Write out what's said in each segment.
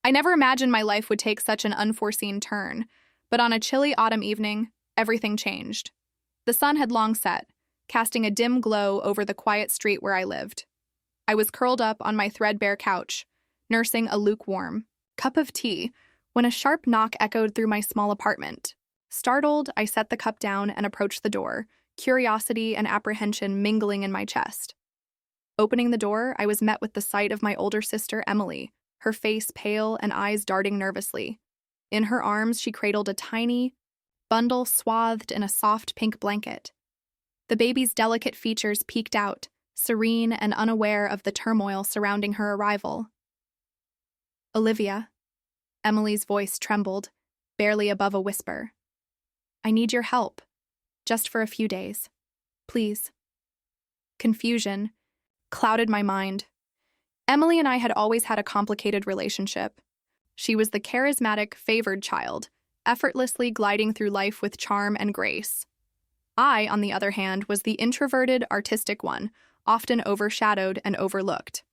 I never imagined my life would take such an unforeseen turn, but on a chilly autumn evening, everything changed. The sun had long set, casting a dim glow over the quiet street where I lived. I was curled up on my threadbare couch, nursing a lukewarm cup of tea, when a sharp knock echoed through my small apartment. Startled, I set the cup down and approached the door, curiosity and apprehension mingling in my chest. Opening the door, I was met with the sight of my older sister, Emily, her face pale and eyes darting nervously. In her arms, she cradled a tiny bundle swathed in a soft pink blanket. The baby's delicate features peeked out, serene and unaware of the turmoil surrounding her arrival. "Olivia," Emily's voice trembled, barely above a whisper. "I need your help, just for a few days. Please." Confusion clouded my mind. Emily and I had always had a complicated relationship. She was the charismatic, favored child, effortlessly gliding through life with charm and grace. I, on the other hand, was the introverted, artistic one, often overshadowed and overlooked.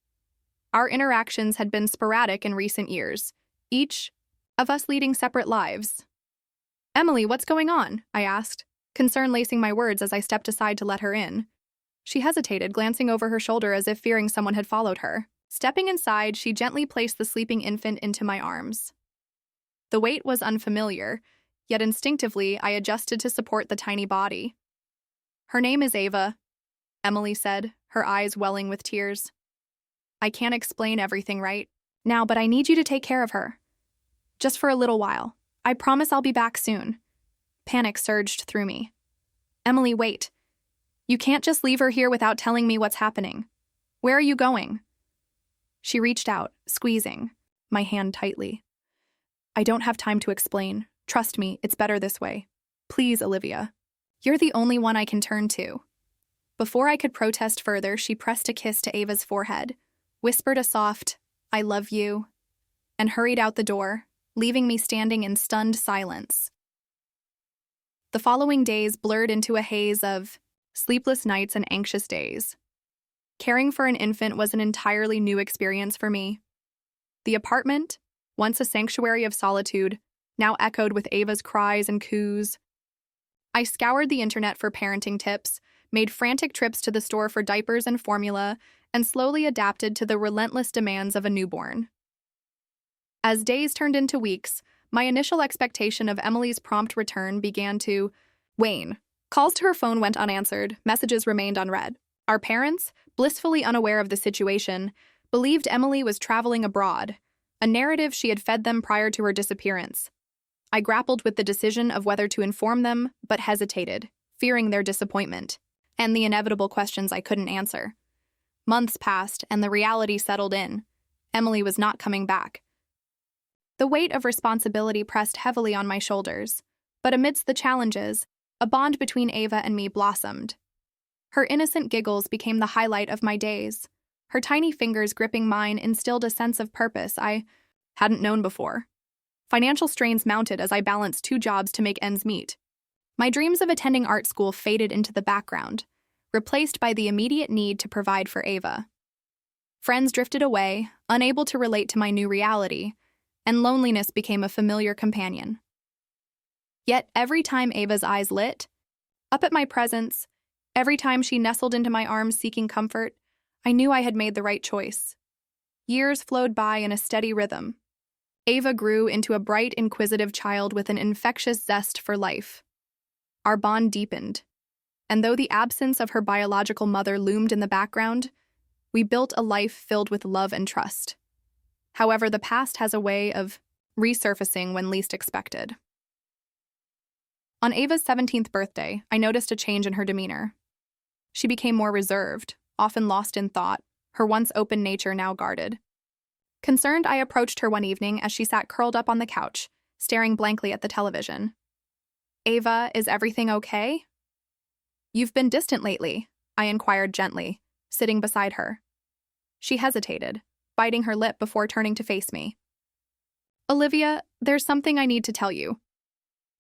Our interactions had been sporadic in recent years, each of us leading separate lives. "Emily, what's going on?" I asked, concern lacing my words as I stepped aside to let her in. She hesitated, glancing over her shoulder as if fearing someone had followed her. Stepping inside, she gently placed the sleeping infant into my arms. The weight was unfamiliar, yet instinctively I adjusted to support the tiny body. "Her name is Ava," Emily said, her eyes welling with tears. "I can't explain everything right now, but I need you to take care of her. Just for a little while. I promise I'll be back soon." Panic surged through me. "Emily, wait. You can't just leave her here without telling me what's happening. Where are you going?" She reached out, squeezing my hand tightly. "I don't have time to explain. Trust me, it's better this way. Please, Olivia. You're the only one I can turn to." Before I could protest further, she pressed a kiss to Ava's forehead, whispered a soft, "I love you," and hurried out the door, leaving me standing in stunned silence. The following days blurred into a haze of sleepless nights and anxious days. Caring for an infant was an entirely new experience for me. The apartment, once a sanctuary of solitude, now echoed with Ava's cries and coos. I scoured the internet for parenting tips, made frantic trips to the store for diapers and formula, and slowly adapted to the relentless demands of a newborn. As days turned into weeks, my initial expectation of Emily's prompt return began to wane. Calls to her phone went unanswered, messages remained unread. Our parents, blissfully unaware of the situation, believed Emily was traveling abroad, a narrative she had fed them prior to her disappearance. I grappled with the decision of whether to inform them, but hesitated, fearing their disappointment, and the inevitable questions I couldn't answer. Months passed, and the reality settled in. Emily was not coming back. The weight of responsibility pressed heavily on my shoulders, but amidst the challenges, a bond between Ava and me blossomed. Her innocent giggles became the highlight of my days. Her tiny fingers gripping mine instilled a sense of purpose I hadn't known before. Financial strains mounted as I balanced 2 jobs to make ends meet. My dreams of attending art school faded into the background, replaced by the immediate need to provide for Ava. Friends drifted away, unable to relate to my new reality, and loneliness became a familiar companion. Yet every time Ava's eyes lit up at my presence, every time she nestled into my arms seeking comfort, I knew I had made the right choice. Years flowed by in a steady rhythm. Ava grew into a bright, inquisitive child with an infectious zest for life. Our bond deepened, and though the absence of her biological mother loomed in the background, we built a life filled with love and trust. However, the past has a way of resurfacing when least expected. On Ava's 17th birthday, I noticed a change in her demeanor. She became more reserved, often lost in thought, her once open nature now guarded. Concerned, I approached her one evening as she sat curled up on the couch, staring blankly at the television. "Ava, is everything okay?" "You've been distant lately," I inquired gently, sitting beside her. She hesitated, biting her lip before turning to face me. "Olivia, there's something I need to tell you."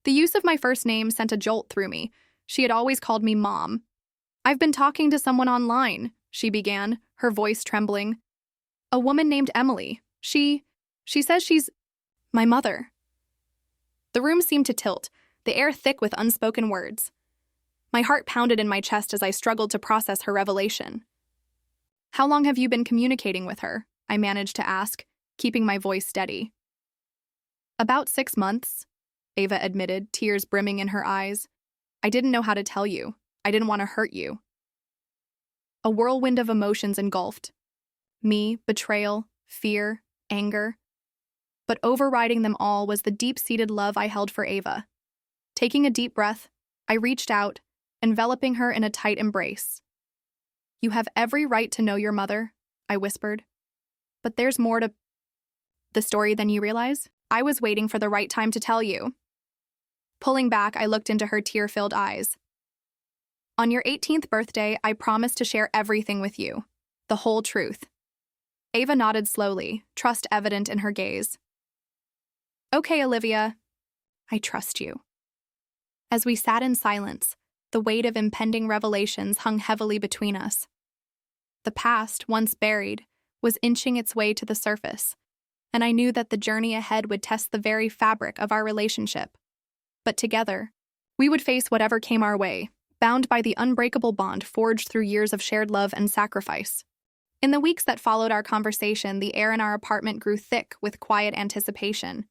The use of my first name sent a jolt through me. She had always called me Mom. "I've been talking to someone online," she began, her voice trembling. "A woman named Emily. She..." She says she's my mother. The room seemed to tilt, the air thick with unspoken words. My heart pounded in my chest as I struggled to process her revelation. How long have you been communicating with her? I managed to ask, keeping my voice steady. About 6 months, Ava admitted, tears brimming in her eyes. I didn't know how to tell you. I didn't want to hurt you. A whirlwind of emotions engulfed me, betrayal, fear, anger. But overriding them all was the deep-seated love I held for Ava. Taking a deep breath, I reached out, enveloping her in a tight embrace. You have every right to know your mother, I whispered. But there's more to the story than you realize. I was waiting for the right time to tell you. Pulling back, I looked into her tear-filled eyes. On your 18th birthday, I promised to share everything with you, the whole truth. Ava nodded slowly, trust evident in her gaze. Okay, Olivia, I trust you. As we sat in silence, the weight of impending revelations hung heavily between us. The past, once buried, was inching its way to the surface, and I knew that the journey ahead would test the very fabric of our relationship. But together, we would face whatever came our way, bound by the unbreakable bond forged through years of shared love and sacrifice. In the weeks that followed our conversation, the air in our apartment grew thick with quiet anticipation.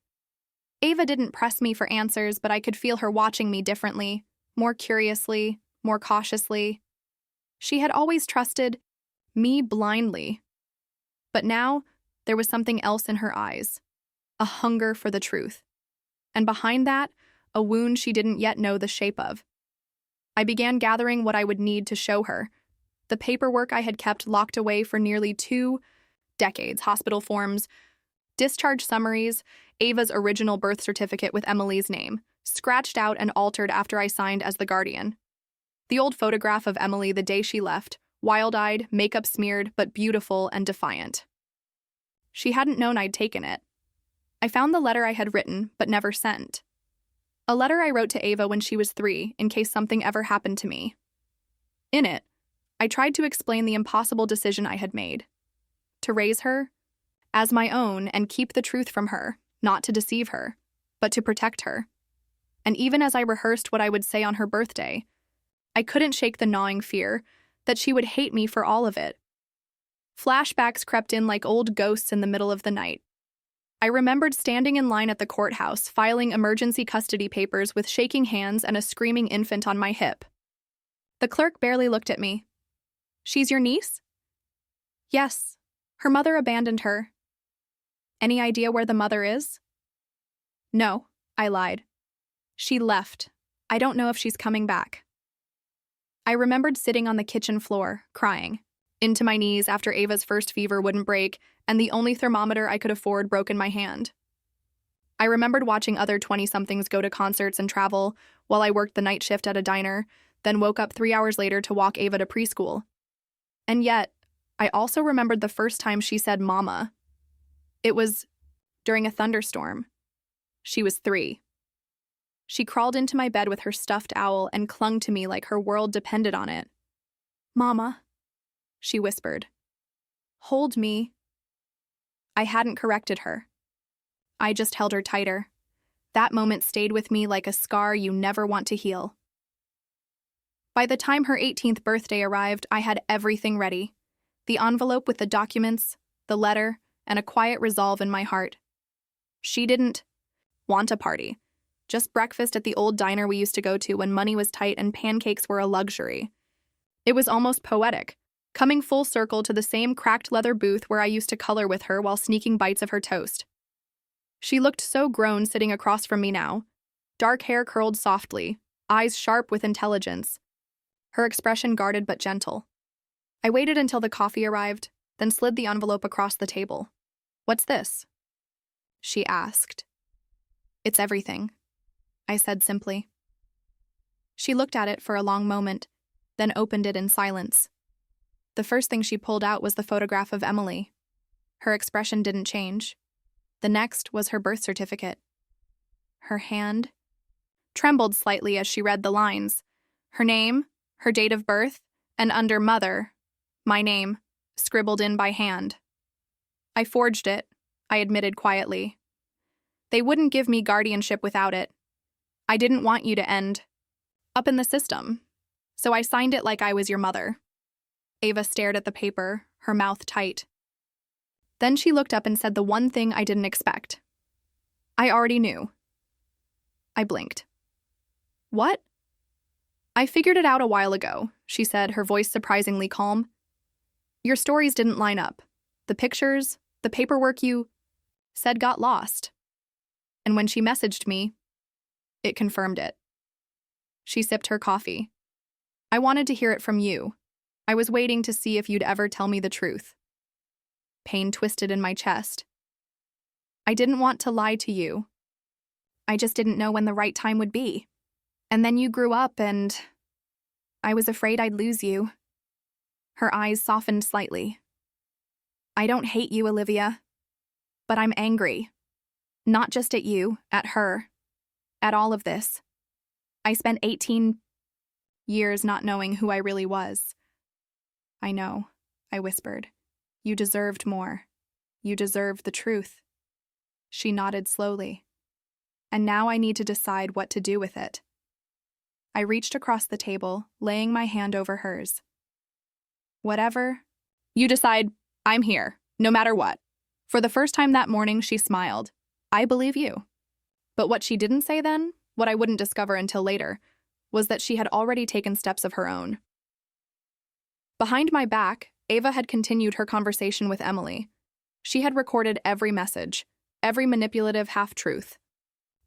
Ava didn't press me for answers, but I could feel her watching me differently, more curiously, more cautiously. She had always trusted me blindly. But now, there was something else in her eyes, a hunger for the truth. And behind that, a wound she didn't yet know the shape of. I began gathering what I would need to show her. The paperwork I had kept locked away for nearly 2 decades, hospital forms, discharge summaries, Ava's original birth certificate with Emily's name, scratched out and altered after I signed as the guardian. The old photograph of Emily the day she left, wild-eyed, makeup smeared, but beautiful and defiant. She hadn't known I'd taken it. I found the letter I had written, but never sent. A letter I wrote to Ava when she was 3, in case something ever happened to me. In it, I tried to explain the impossible decision I had made. To raise her as my own and keep the truth from her, not to deceive her, but to protect her. And even as I rehearsed what I would say on her birthday, I couldn't shake the gnawing fear that she would hate me for all of it. Flashbacks crept in like old ghosts in the middle of the night. I remembered standing in line at the courthouse, filing emergency custody papers with shaking hands and a screaming infant on my hip. The clerk barely looked at me. She's your niece? Yes. Her mother abandoned her. Any idea where the mother is? No, I lied. She left. I don't know if she's coming back. I remembered sitting on the kitchen floor, crying, into my knees after Ava's first fever wouldn't break, and the only thermometer I could afford broke in my hand. I remembered watching other 20-somethings go to concerts and travel while I worked the night shift at a diner, then woke up 3 hours later to walk Ava to preschool. And yet, I also remembered the first time she said mama. It was during a thunderstorm. She was 3. She crawled into my bed with her stuffed owl and clung to me like her world depended on it. Mama, she whispered. Hold me. I hadn't corrected her. I just held her tighter. That moment stayed with me like a scar you never want to heal. By the time her 18th birthday arrived, I had everything ready. The envelope with the documents, the letter, and a quiet resolve in my heart. She didn't want a party. Just breakfast at the old diner we used to go to when money was tight and pancakes were a luxury. It was almost poetic, coming full circle to the same cracked leather booth where I used to color with her while sneaking bites of her toast. She looked so grown sitting across from me now. Dark hair curled softly, eyes sharp with intelligence. Her expression guarded but gentle. I waited until the coffee arrived, then slid the envelope across the table. What's this? She asked. It's everything, I said simply. She looked at it for a long moment, then opened it in silence. The first thing she pulled out was the photograph of Emily. Her expression didn't change. The next was her birth certificate. Her hand trembled slightly as she read the lines. Her name, her date of birth, and under mother, my name, scribbled in by hand. I forged it, I admitted quietly. They wouldn't give me guardianship without it. I didn't want you to end up in the system, so I signed it like I was your mother. Ava stared at the paper, her mouth tight. Then she looked up and said the one thing I didn't expect. I already knew. I blinked. What? I figured it out a while ago, she said, her voice surprisingly calm. Your stories didn't line up. The pictures, the paperwork you said got lost. And when she messaged me, it confirmed it. She sipped her coffee. I wanted to hear it from you. I was waiting to see if you'd ever tell me the truth. Pain twisted in my chest. I didn't want to lie to you. I just didn't know when the right time would be. And then you grew up and I was afraid I'd lose you. Her eyes softened slightly. I don't hate you, Olivia, but I'm angry. Not just at you, at her, at all of this. I spent 18 years not knowing who I really was. I know, I whispered. You deserved more. You deserved the truth. She nodded slowly. And now I need to decide what to do with it. I reached across the table, laying my hand over hers. Whatever. You decide. I'm here, no matter what. For the first time that morning, she smiled. I believe you. But what she didn't say then, what I wouldn't discover until later, was that she had already taken steps of her own. Behind my back, Ava had continued her conversation with Emily. She had recorded every message, every manipulative half-truth,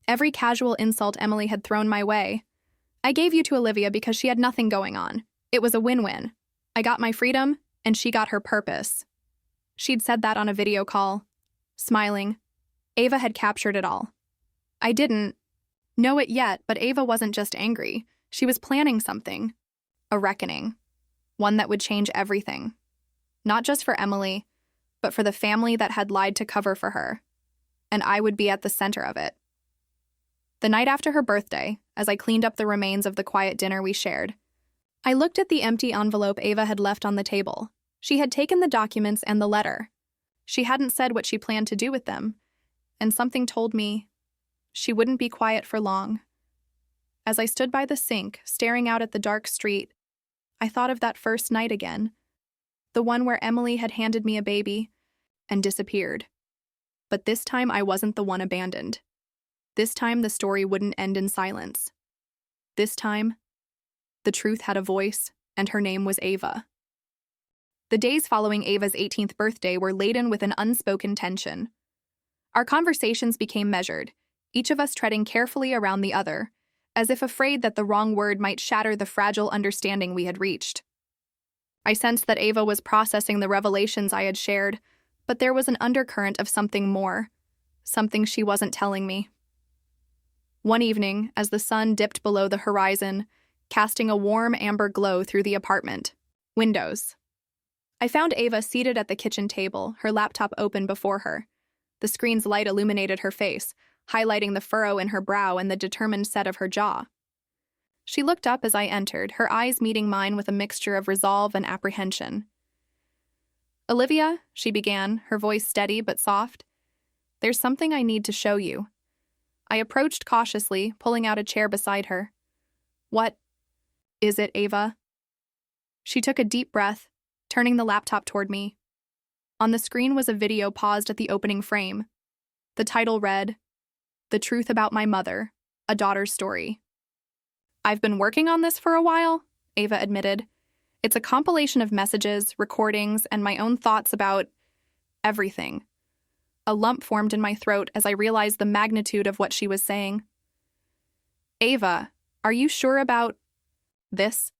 every casual insult Emily had thrown my way. I gave you to Olivia because she had nothing going on. It was a win-win. I got my freedom, and she got her purpose. She'd said that on a video call. Smiling. Ava had captured it all. I didn't know it yet, but Ava wasn't just angry. She was planning something. A reckoning. One that would change everything. Not just for Emily, but for the family that had lied to cover for her. And I would be at the center of it. The night after her birthday, as I cleaned up the remains of the quiet dinner we shared, I looked at the empty envelope Ava had left on the table. She had taken the documents and the letter. She hadn't said what she planned to do with them, and something told me she wouldn't be quiet for long. As I stood by the sink, staring out at the dark street, I thought of that first night again, the one where Emily had handed me a baby and disappeared. But this time I wasn't the one abandoned. This time the story wouldn't end in silence. This time, the truth had a voice, and her name was Ava. The days following Ava's 18th birthday were laden with an unspoken tension. Our conversations became measured, each of us treading carefully around the other, as if afraid that the wrong word might shatter the fragile understanding we had reached. I sensed that Ava was processing the revelations I had shared, but there was an undercurrent of something more, something she wasn't telling me. One evening, as the sun dipped below the horizon, casting a warm amber glow through the apartment windows, I found Ava seated at the kitchen table, her laptop open before her. The screen's light illuminated her face, highlighting the furrow in her brow and the determined set of her jaw. She looked up as I entered, her eyes meeting mine with a mixture of resolve and apprehension. Olivia, she began, her voice steady but soft, there's something I need to show you. I approached cautiously, pulling out a chair beside her. What is it, Ava? She took a deep breath, turning the laptop toward me. On the screen was a video paused at the opening frame. The title read, The Truth About My Mother, A Daughter's Story. I've been working on this for a while, Ava admitted. It's a compilation of messages, recordings, and my own thoughts about everything. A lump formed in my throat as I realized the magnitude of what she was saying. Ava, are you sure about this?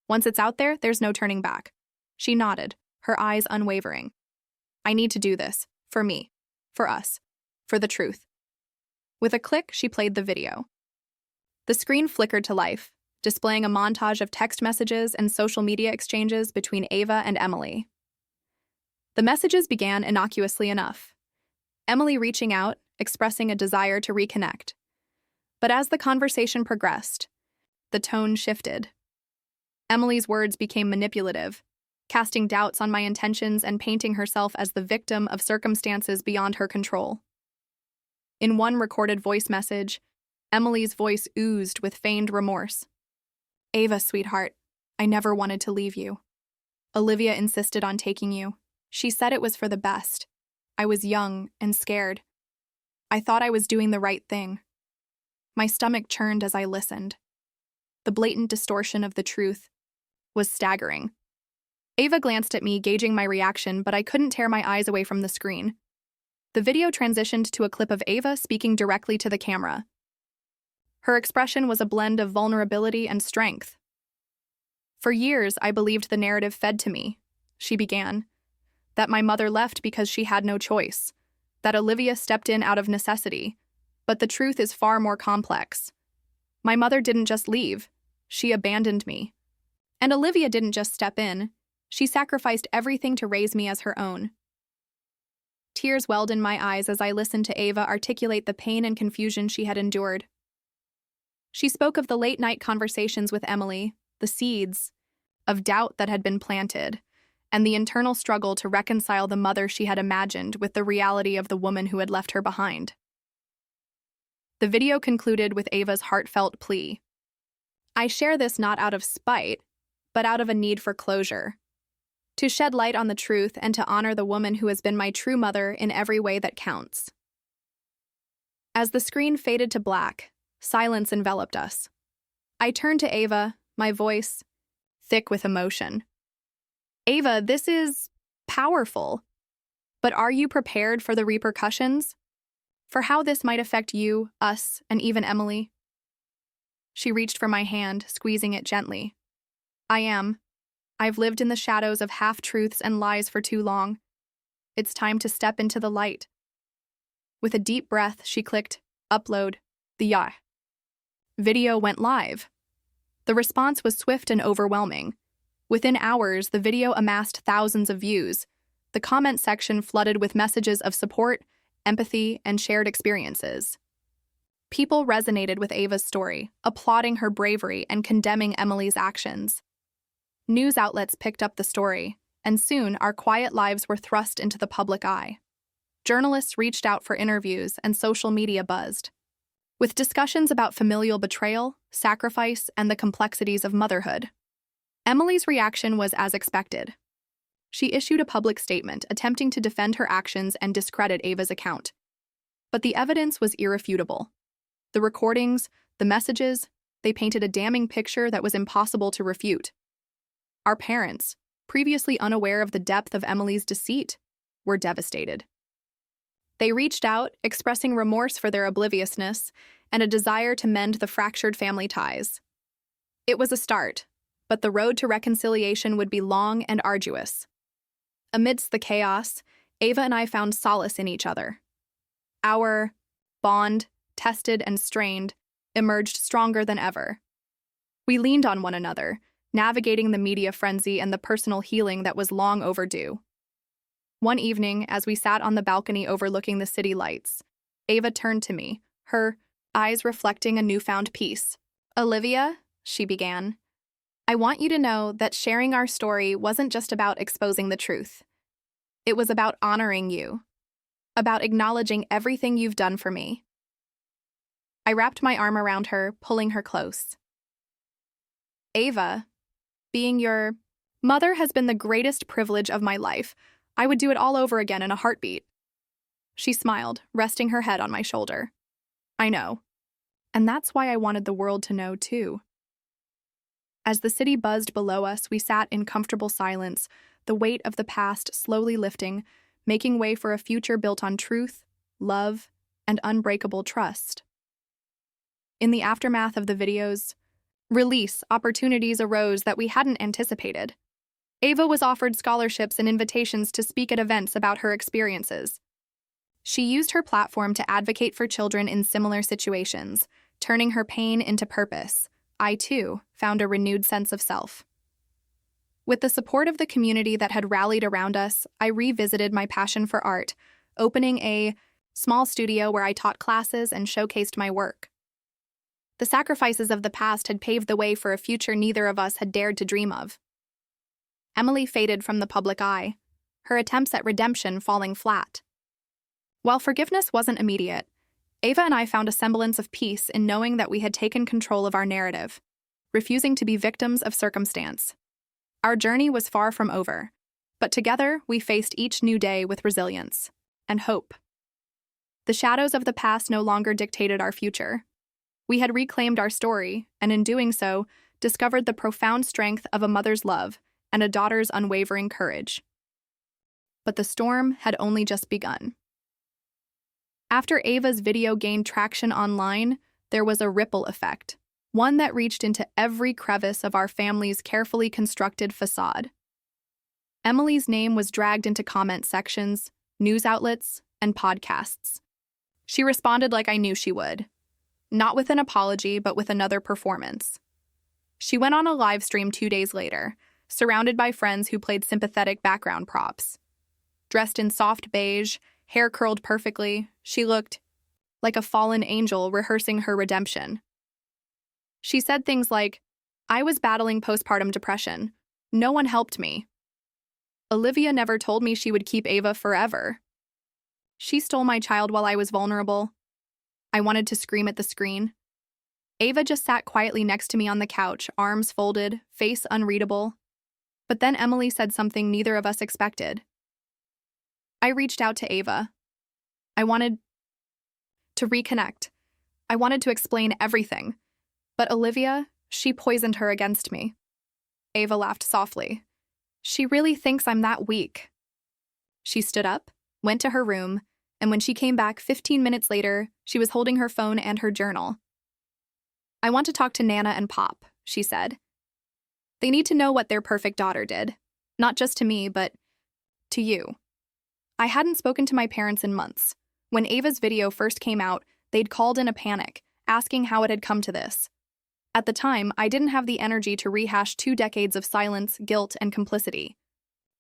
Once it's out there, there's no turning back. She nodded, her eyes unwavering. I need to do this. For me. For us. For the truth. With a click, she played the video. The screen flickered to life, displaying a montage of text messages and social media exchanges between Ava and Emily. The messages began innocuously enough. Emily reaching out, expressing a desire to reconnect. But as the conversation progressed, the tone shifted. Emily's words became manipulative, casting doubts on my intentions and painting herself as the victim of circumstances beyond her control. In one recorded voice message, Emily's voice oozed with feigned remorse. "Ava, sweetheart, I never wanted to leave you. Olivia insisted on taking you. She said it was for the best. I was young and scared. I thought I was doing the right thing." My stomach churned as I listened. The blatant distortion of the truth was staggering. Ava glanced at me, gauging my reaction, but I couldn't tear my eyes away from the screen. The video transitioned to a clip of Ava speaking directly to the camera. Her expression was a blend of vulnerability and strength. "For years, I believed the narrative fed to me," she began. "That my mother left because she had no choice. That Olivia stepped in out of necessity. But the truth is far more complex. My mother didn't just leave. She abandoned me. And Olivia didn't just step in. She sacrificed everything to raise me as her own." Tears welled in my eyes as I listened to Ava articulate the pain and confusion she had endured. She spoke of the late-night conversations with Emily, the seeds of doubt that had been planted, and the internal struggle to reconcile the mother she had imagined with the reality of the woman who had left her behind. The video concluded with Ava's heartfelt plea. "I share this not out of spite, but out of a need for closure. To shed light on the truth and to honor the woman who has been my true mother in every way that counts." As the screen faded to black, silence enveloped us. I turned to Ava, my voice thick with emotion. "Ava, this is powerful. But are you prepared for the repercussions? For how this might affect you, us, and even Emily?" She reached for my hand, squeezing it gently. "I am. I've lived in the shadows of half-truths and lies for too long. It's time to step into the light." With a deep breath, she clicked, "Upload." The video went live. The response was swift and overwhelming. Within hours, the video amassed thousands of views. The comment section flooded with messages of support, empathy, and shared experiences. People resonated with Ava's story, applauding her bravery and condemning Emily's actions. News outlets picked up the story, and soon our quiet lives were thrust into the public eye. Journalists reached out for interviews, and social media buzzed, with discussions about familial betrayal, sacrifice, and the complexities of motherhood. Emily's reaction was as expected. She issued a public statement attempting to defend her actions and discredit Ava's account. But the evidence was irrefutable. The recordings, the messages, they painted a damning picture that was impossible to refute. Our parents, previously unaware of the depth of Emily's deceit, were devastated. They reached out, expressing remorse for their obliviousness and a desire to mend the fractured family ties. It was a start, but the road to reconciliation would be long and arduous. Amidst the chaos, Ava and I found solace in each other. Our bond, tested and strained, emerged stronger than ever. We leaned on one another, navigating the media frenzy and the personal healing that was long overdue. One evening, as we sat on the balcony overlooking the city lights, Ava turned to me, her eyes reflecting a newfound peace. "Olivia," she began, "I want you to know that sharing our story wasn't just about exposing the truth. It was about honoring you, about acknowledging everything you've done for me." I wrapped my arm around her, pulling her close. "Ava, being your mother has been the greatest privilege of my life. I would do it all over again in a heartbeat." She smiled, resting her head on my shoulder. "I know. And that's why I wanted the world to know, too." As the city buzzed below us, we sat in comfortable silence, the weight of the past slowly lifting, making way for a future built on truth, love, and unbreakable trust. In the aftermath of the video's release, opportunities arose that we hadn't anticipated. Ava was offered scholarships and invitations to speak at events about her experiences. She used her platform to advocate for children in similar situations, turning her pain into purpose. I, too, found a renewed sense of self. With the support of the community that had rallied around us, I revisited my passion for art, opening a small studio where I taught classes and showcased my work. The sacrifices of the past had paved the way for a future neither of us had dared to dream of. Emily faded from the public eye, her attempts at redemption falling flat. While forgiveness wasn't immediate, Ava and I found a semblance of peace in knowing that we had taken control of our narrative, refusing to be victims of circumstance. Our journey was far from over, but together we faced each new day with resilience and hope. The shadows of the past no longer dictated our future. We had reclaimed our story, and in doing so, discovered the profound strength of a mother's love and a daughter's unwavering courage. But the storm had only just begun. After Ava's video gained traction online, there was a ripple effect, one that reached into every crevice of our family's carefully constructed facade. Emily's name was dragged into comment sections, news outlets, and podcasts. She responded like I knew she would. Not with an apology, but with another performance. She went on a live stream 2 days later, surrounded by friends who played sympathetic background props. Dressed in soft beige, hair curled perfectly, she looked like a fallen angel rehearsing her redemption. She said things like, "I was battling postpartum depression. No one helped me. Olivia never told me she would keep Ava forever. She stole my child while I was vulnerable." I wanted to scream at the screen. Ava just sat quietly next to me on the couch, arms folded, face unreadable. But then Emily said something neither of us expected. I reached out to Ava. I wanted to reconnect. I wanted to explain everything. But Olivia, she poisoned her against me. Ava laughed softly. She really thinks I'm that weak. She stood up, went to her room, and when she came back 15 minutes later, she was holding her phone and her journal. "I want to talk to Nana and Pop," she said. "They need to know what their perfect daughter did. Not just to me, but to you." I hadn't spoken to my parents in months. When Ava's video first came out, they'd called in a panic, asking how it had come to this. At the time, I didn't have the energy to rehash 2 decades of silence, guilt, and complicity.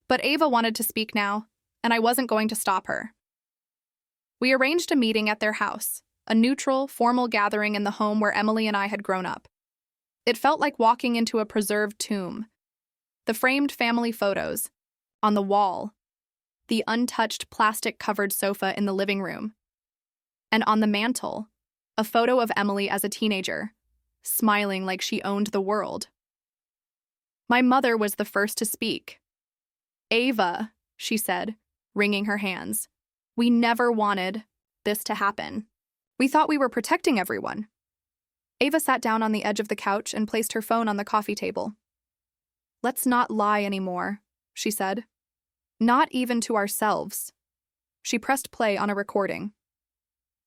But Ava wanted to speak now, and I wasn't going to stop her. We arranged a meeting at their house, a neutral, formal gathering in the home where Emily and I had grown up. It felt like walking into a preserved tomb. The framed family photos on the wall, the untouched plastic-covered sofa in the living room, and on the mantel, a photo of Emily as a teenager, smiling like she owned the world. My mother was the first to speak. "Ava," she said, wringing her hands, "we never wanted this to happen. We thought we were protecting everyone." Ava sat down on the edge of the couch and placed her phone on the coffee table. "Let's not lie anymore," she said. "Not even to ourselves." She pressed play on a recording.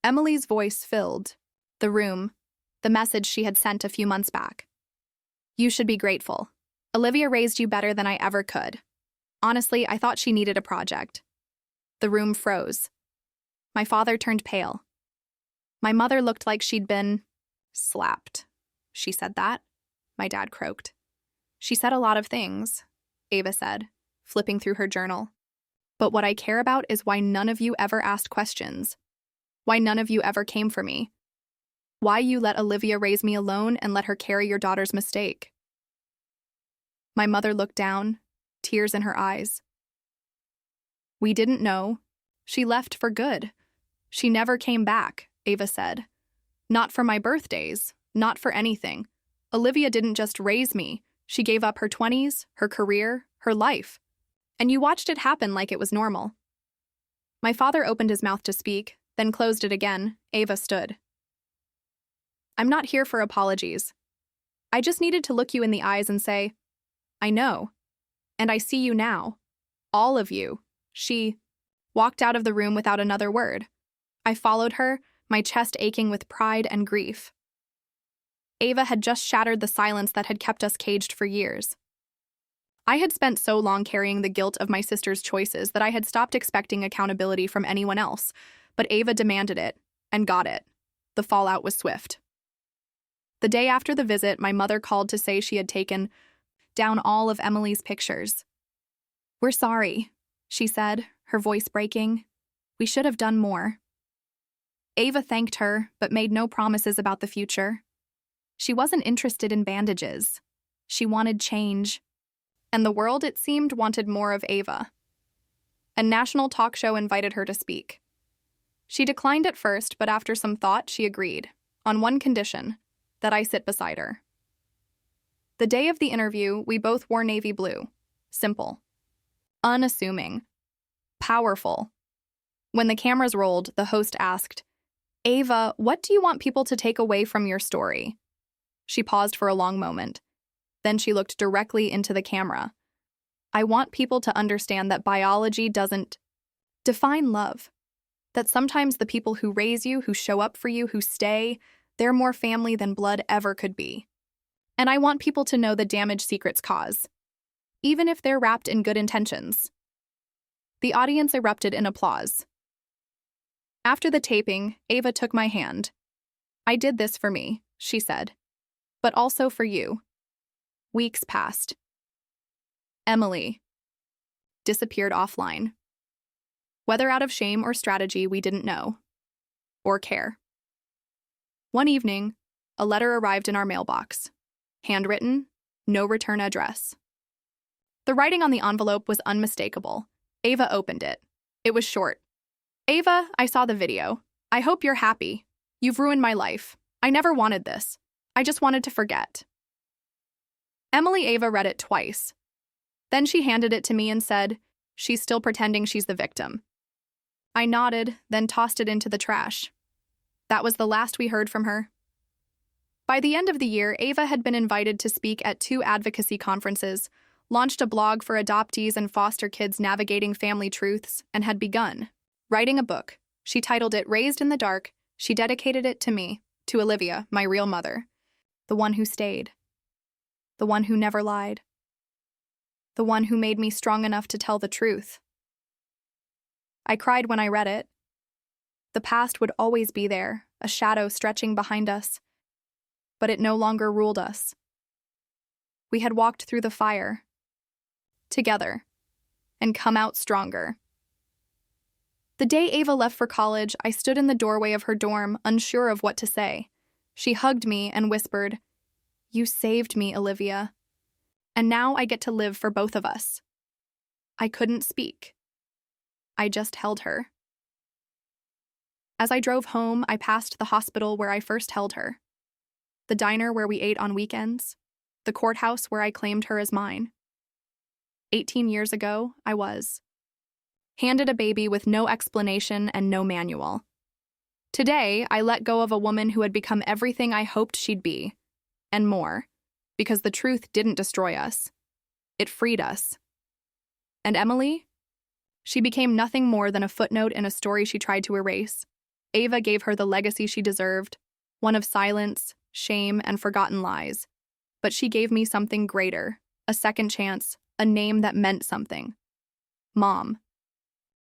Emily's voice filled the room, the message she had sent a few months back. "You should be grateful. Olivia raised you better than I ever could. Honestly, I thought she needed a project." The room froze. My father turned pale. My mother looked like she'd been slapped. "She said that?" My dad croaked. "She said a lot of things," Ava said, flipping through her journal. "But what I care about is why none of you ever asked questions. Why none of you ever came for me. Why you let Olivia raise me alone and let her carry your daughter's mistake." My mother looked down, tears in her eyes. "We didn't know. She left for good. She never came back," Ava said. "Not for my birthdays, not for anything. Olivia didn't just raise me. She gave up her 20s, her career, her life. And you watched it happen like it was normal." My father opened his mouth to speak, then closed it again. Ava stood. "I'm not here for apologies. I just needed to look you in the eyes and say, I know. And I see you now. All of you." She walked out of the room without another word. I followed her, my chest aching with pride and grief. Ava had just shattered the silence that had kept us caged for years. I had spent so long carrying the guilt of my sister's choices that I had stopped expecting accountability from anyone else, but Ava demanded it, and got it. The fallout was swift. The day after the visit, my mother called to say she had taken down all of Emily's pictures. "We're sorry," she said, her voice breaking. "We should have done more." Ava thanked her, but made no promises about the future. She wasn't interested in bandages. She wanted change. and the world, it seemed, wanted more of Ava. A national talk show invited her to speak. She declined at first, but after some thought, she agreed, on one condition, that I sit beside her. The day of the interview, we both wore navy blue. Simple. Unassuming. Powerful. When the cameras rolled, the host asked, "Ava, what do you want people to take away from your story?" She paused for a long moment. Then she looked directly into the camera. "I want people to understand that biology doesn't define love. That sometimes the people who raise you, who show up for you, who stay, they're more family than blood ever could be. And I want people to know the damage secrets cause, even if they're wrapped in good intentions." The audience erupted in applause. After the taping, Ava took my hand. "I did this for me," she said, "but also for you." Weeks passed. Emily disappeared offline. Whether out of shame or strategy, we didn't know. Or care. One evening, a letter arrived in our mailbox. Handwritten, no return address. The writing on the envelope was unmistakable. Ava opened it. It was short. "Ava, I saw the video. I hope you're happy. You've ruined my life. I never wanted this. I just wanted to forget." Ava read it twice. Then she handed it to me and said, "She's still pretending she's the victim." I nodded, then tossed it into the trash. That was the last we heard from her. By the end of the year, Ava had been invited to speak at 2 advocacy conferences, launched a blog for adoptees and foster kids navigating family truths, and had begun writing a book. She titled it Raised in the Dark. She dedicated it to me, to Olivia, my real mother, the one who stayed, the one who never lied, the one who made me strong enough to tell the truth. I cried when I read it. The past would always be there, a shadow stretching behind us, but it no longer ruled us. We had walked through the fire, together, and come out stronger. The day Ava left for college, I stood in the doorway of her dorm, unsure of what to say. She hugged me and whispered, "You saved me, Olivia. And now I get to live for both of us." I couldn't speak. I just held her. As I drove home, I passed the hospital where I first held her, the diner where we ate on weekends, the courthouse where I claimed her as mine. 18 years ago, I was handed a baby with no explanation and no manual. Today, I let go of a woman who had become everything I hoped she'd be, and more, because the truth didn't destroy us. It freed us. And Emily? She became nothing more than a footnote in a story she tried to erase. Ava gave her the legacy she deserved, one of silence, shame, and forgotten lies. But she gave me something greater, a second chance, a name that meant something. Mom.